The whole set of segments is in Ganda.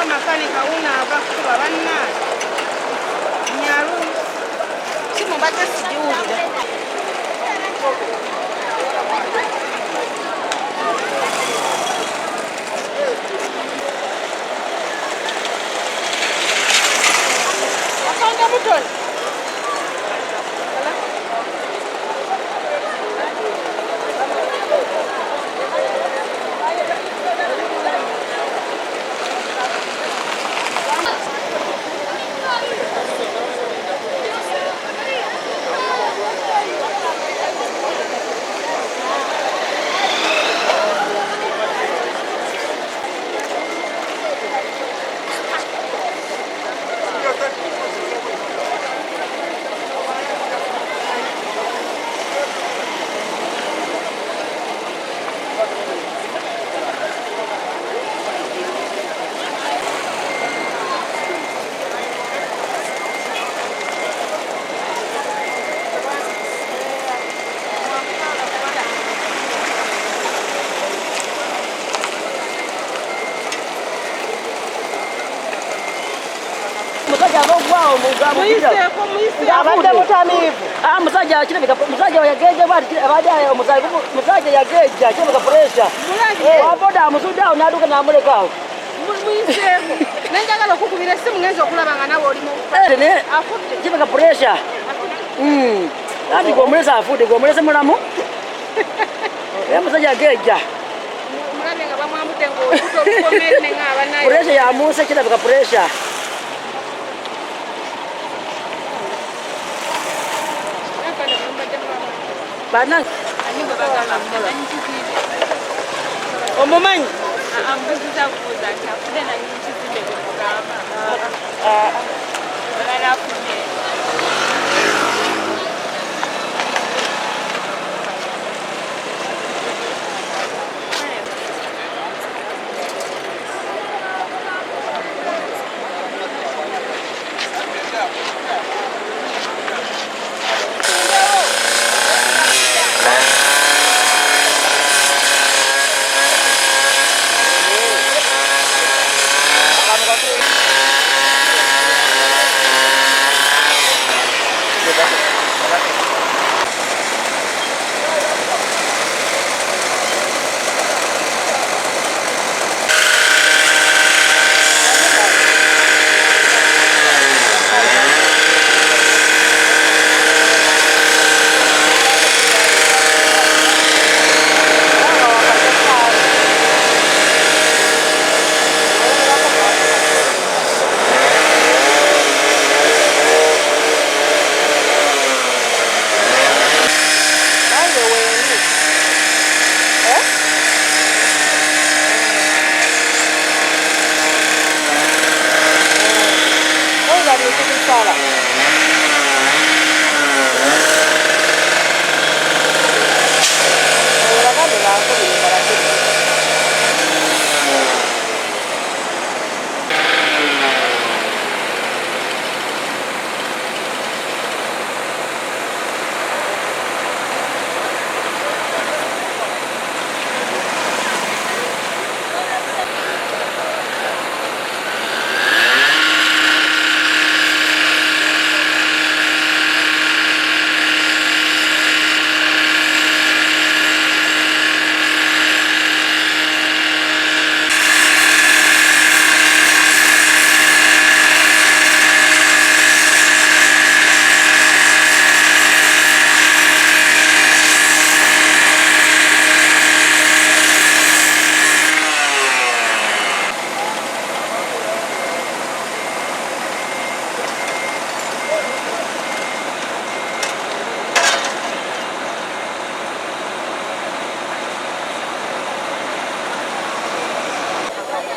makanika una abakuba banna nyalu simu bate sijuulira akanga mutoni abadde mutamiivu musajja kirabika musajja yageje bwati abadde musajja yageja kirabika puresha waboda amusudde awo n'aduka n'amuleka awo muyiseeko nenjagala okukubira essimu ngenza okulaba nga nawe olimu afudde kirabika puresha ati gw'omulesa afudde gw'omulese mulamu musajja yageja mulabe nga bamwambudde ng'otuta okukomere nenga abanayo puresha yamuuse kirabika puresha Banang. Ani bagala mmola. Omumanyi? Ambuziza kuza kyafude na nyingi zinde kugamba. Balala kunye.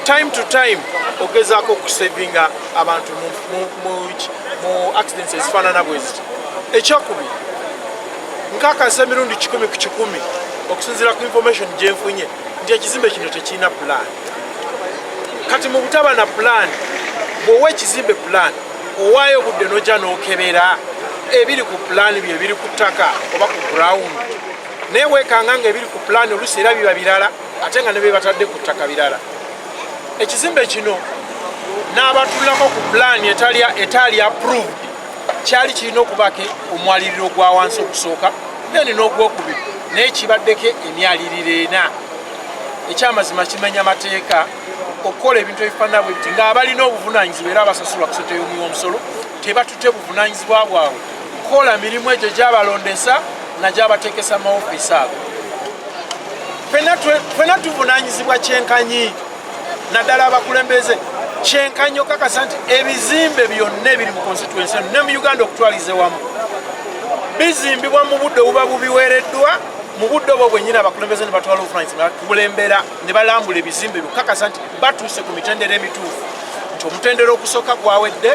Time to time ogezaako okusavinga abantu mu accidents ezifaanana bweziti. Ekyokubiri nkakasa emirundi 10 ku 10 okusinziira ku information gye nfunye nti ekizimbe kino tekirina plan. Kati mu butaba na plan bw'owa ekizimbe plan owaayo obudde n'ojja n'okebera ebiri ku plan bye ebiri ku ttaka oba ku ground naye weekanga nga ebiri ku plan oluusi era biba birala ate nga ne bye batadde ku ttaka birala. Ekizimbe kino n'abatulako ku plan etali approved kyali kirina okubako omwaliriro gwa wansi okusooka then n'ogwokubiri naye kibaddeko emyaliriro ena ekyamazima kimenya mateeka okukola ebintu ebifaanana bwe biti ng'abalina obuvunaanyizibwa era abasasulwa kusente y'omusolo tebatutte buvunaanyizibwa bwabwe kukola mirimu egyo gyabalondesa na gyabateekesa maofiisi ago ffenna tuvunaanyizibwa kyenkanyi naddala abakulembeze kyenkanyi okakasa nti ebizimbe byonna ebiri mu constituency ne mu Uganda okutwalize wamu bizimbibwa mu budde obuba bubiweereddwa mu budde obwo bwennyini abakulembeze ne batwala obuvunaanyizibwa kulembera ne balambula ebizimbe byokakasa nti batuuse ku mitendera emituufu nti omutendera okusooka gwawedde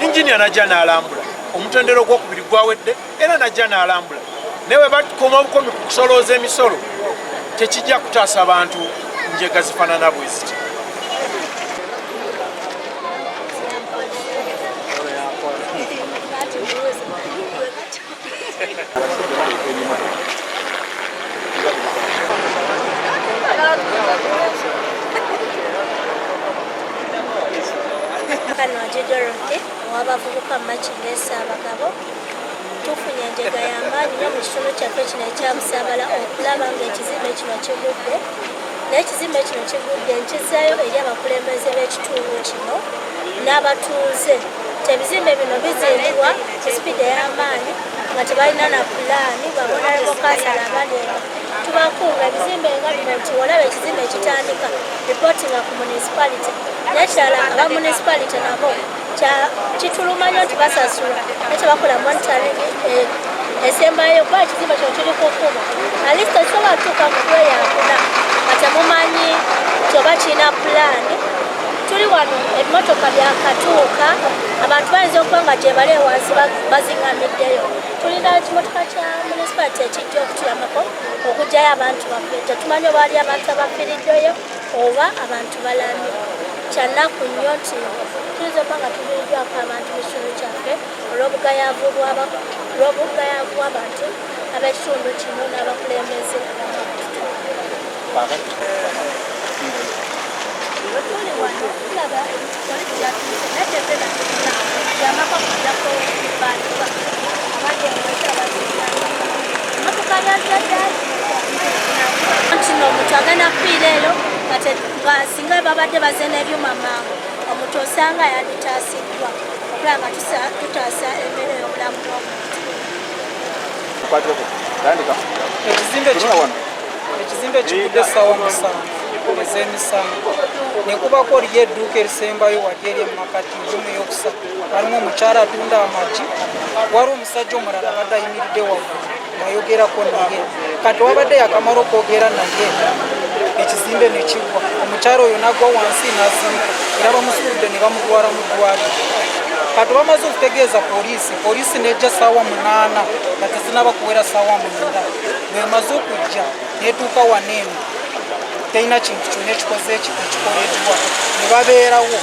injinia najja n'alambula omutendera ogwokubiri gwawedde era najja n'alambula naye bwe bakoma obukomi ku kusolooza emisolo tekijja kutaasa abantu njega zifaanana bwe ziti. Kano Dorothy owabavubuka Makindesa abagabo tufunye enjega y'amaanyi nnyo mu kitundu kyaffe kino ekyabusaabala okulaba ng'ekizimbe kino kigudde naye ekizimbe kino kigudde nkizaayo eri abakulembeze b'ekitundu kino n'abatuuze ebizimbe bino bizimbibwa ku sipiidi ey'amaanyi nga tebalina na pulaani babonaleko kansala abandi tubakunga ebizimbe nga bino nti olaba ekizimbe ekitandika reportinga ku municipality naye kirala aba municipality nabo kituluma nnyo nti basasula naye tebakola monitoring esembayo kuba ekizimbe kino kiri kukuba alista kisobola tuuka mu kweyakuna nga temumanyi nti oba kirina pulaani tuli wano ebimotoka byakatuuka abantu bayinza okuba nga gyebali wansi bazingamiddeyo tulina ekimotoka kya municipality ekijja okutuyambako okugyayo abantu baffe tetumanyi oba ali abantu abafiiriddeyo oba abantu balambye kyannaku nnyo nti tuyinza okuba nga tubuliddwako abantu mu kitundu kyaffe olw'obugayaavu bw'abantu ab'ekitundu kino n'abakulembeze kino omuntu agenda kufiira ero nga singa babadde baze n'ebyuma mangu omuntu osanga yanditaasiddwa okulaba nga tutaasa embeera y'obulamu bw'omuntu. Ekizimbe kigudde essaawa 7 ez'emisana nekubako oliyo edduuka erisembayo wali eri emakati njumu eyokusatu walimu omukyala atunda amagi waliwo omusajja omulala abadde ayimiridde waggulu ngayogerako naye kati wabadde yakamala okwogera naye ekizimbe ne kigwa omukyala oyo nagwa wansi n'azimuka era bamusitudde ne bamutwala mu ddwaliro kati bamaze okutegeeza poliisi nejja ssaawa 8 nga tezinaba kuwera ssaawa 9 bwemaze okujja netuuka waneeno terina kintu kyonna ekikoze ekikoleddwa ne babeerawo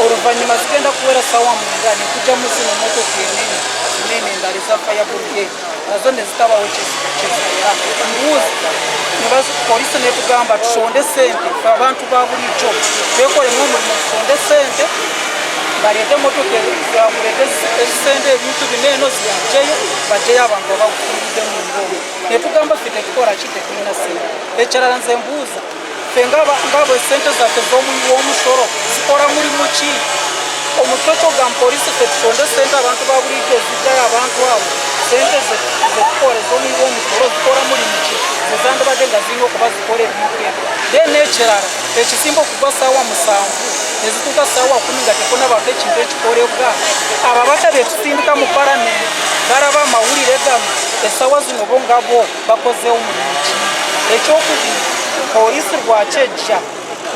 oluvannyuma zigenda kuwera ssaawa 9 nekujjamu zino motoka enene zinene endala eza fire brigade nazo ne zitabawo kyezibeera mbuuzi poliisi netugamba tusonde ssente abantu ba bulijjo bekolemu omulimu tusonde ssente baleete motoka mulete ezisente ebintu bineeno ziyajjeyo bajjeyo abantu abakufiiridde mu ngoomu netugamba ffe tekikola ki tetulina ssente ekirala nze mbuuza ffe ngabo essente zaffe z'omusolo zikola mulimu ki omutwe kyogamba poliisi ffe tusonde ssente abantu ba bulijjo ezijjayo abantu abo ssente zetukola ez'omulimu w'omusolo zikola mulimu ki zezandibadde nga zirina okuba zikola ebintu ebyo then n'ekirala ekizimbe okuva ssaawa 7 nezituuka ssaawa 10 nga tekunabako ekintu ekikolebwa ababaka betusindika mu palamenti balaba amawulire gamu essaawa zino bo nga bo bakozeewo mulimu ki ekyokubiri poliisi lwakyejja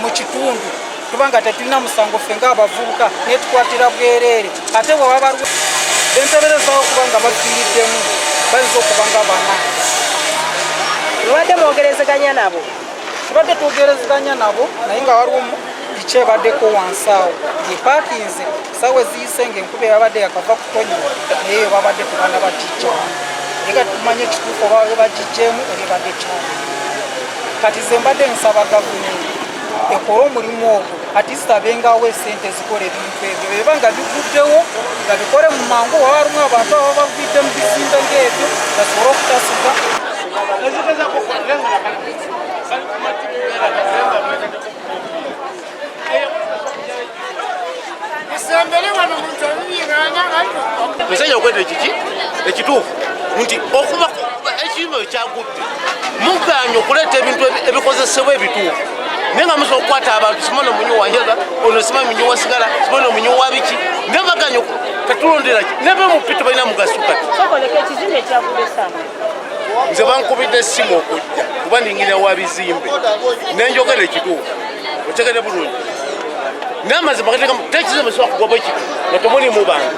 mu kitundu tuba nga tetulina musango ffe ng'abavubuka netukwatira bwereere ate bwe baba benteberezawo okuba nga bafiiriddemu bayinza okuba nga bana Lwabadde mwogerezeganya nabo tubadde twogerezeganya nabo naye nga waliwo kyebaddeko wansi awo gyepakinze ssaawa eziyise ng'enkuba eyabadde yakava kutonyiwa naye babadde tubana bagijjamu naye nga tumanye ekituufu oba bagijjeemu ebibadde kyali kati ze mbadde nsaba gavumenti ekole omulimu ogwo atista abengawo esente zikola ebintu ebyo beba nga biguddewo nga bikole mu mangu waba walimu abantu aba bavidde mu bizimbe ng'ebyo basobole okutasika musajja okwenda ekiki ekituufu nti okuba ekirime ekyagudde muganye okuleeta ebintu ebikozesebwa ebituufu naye nga musobola okukwata abantu simona omunyu wanjaga ono sima munyu wa sigala simona omunyu wa biki naye baganye katulondera ki nebe mupito balina mugaso kati nze bankubidde essimu okujja kuba ndingirira wa bizimbe nenjogera ekituufu otegere bulungi n'amazima gateekamu tekizimbe sobola kugwa bwe kiti nga temulimu bantu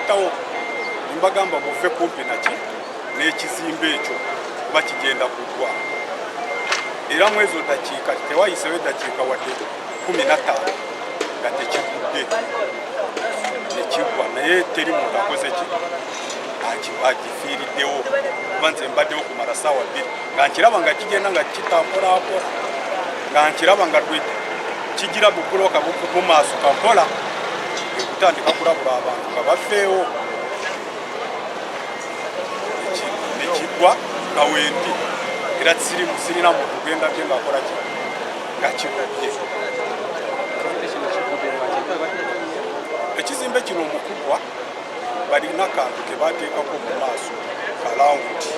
bayitawo nimbagamba muve kumpi naki n'ekizimbe ekyo kuba kigenda kugwa era mu ezo dakiika tewayisewo eddakiika wadde 15 nga tekigudde nekigwa naye teri muntu akoze ki agifiiriddewo kuba nze mbaddewo kumala ssaawa 2 nga nkiraba nga kigenda nga kitampolampola nga nkiraba nga dwe kigira bubuloka mu maaso kampola ekutandika kulabula abantu nga bafeewo nekigwa nga wendi era sirina muntu genda gye ngaakola ki nga kigudde ekizimbe kino omukubwa balina kantu kebateekako mu maaso kalawundi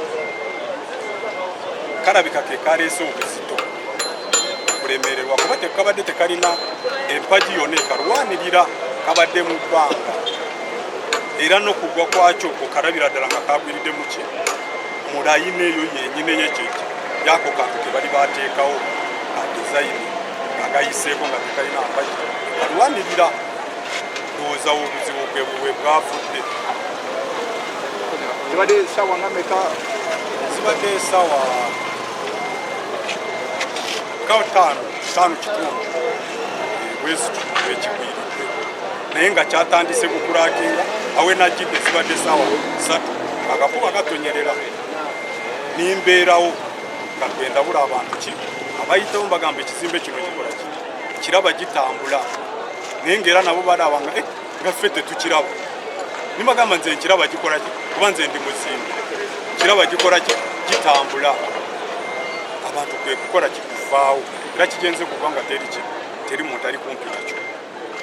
kalabika ke kaleese obuzito kulemererwa kuba tekabadde tekalina empagi yonna ekalwanirira kabadde mu bbanga era n'okugwa kwakyo okalabira ddala nga kagwiridde mu ki mu layini eyo yenyine yekyeki yako kantu ke bali bateekawo ka dizayini agayiseeko nga tekalina mpagi kalwanirira ndowooza obuzibu bwe bwavudde zibadde ssaawa nga meka zibadde ssaawa 5 kitundu bwezekigwiridde naye nga kyatandise kukulakinga awe najjidde zibadde ssaawa 3 akafuba katonyerera nimbeerawo kagenda bula abantu ki abayitawo mbagamba ekizimbe kino kikola ki kiraba gitambula naye ngaera nabo balaba nga ffe tetukiraba nimbagamba nze nkiraba gikola ki kuba nze ndi muzimbi kiraba gikola ki gitambula abantu kwe kukola kikuvaawo era kigenze kuba nga teri muntu ali kumpi nakyo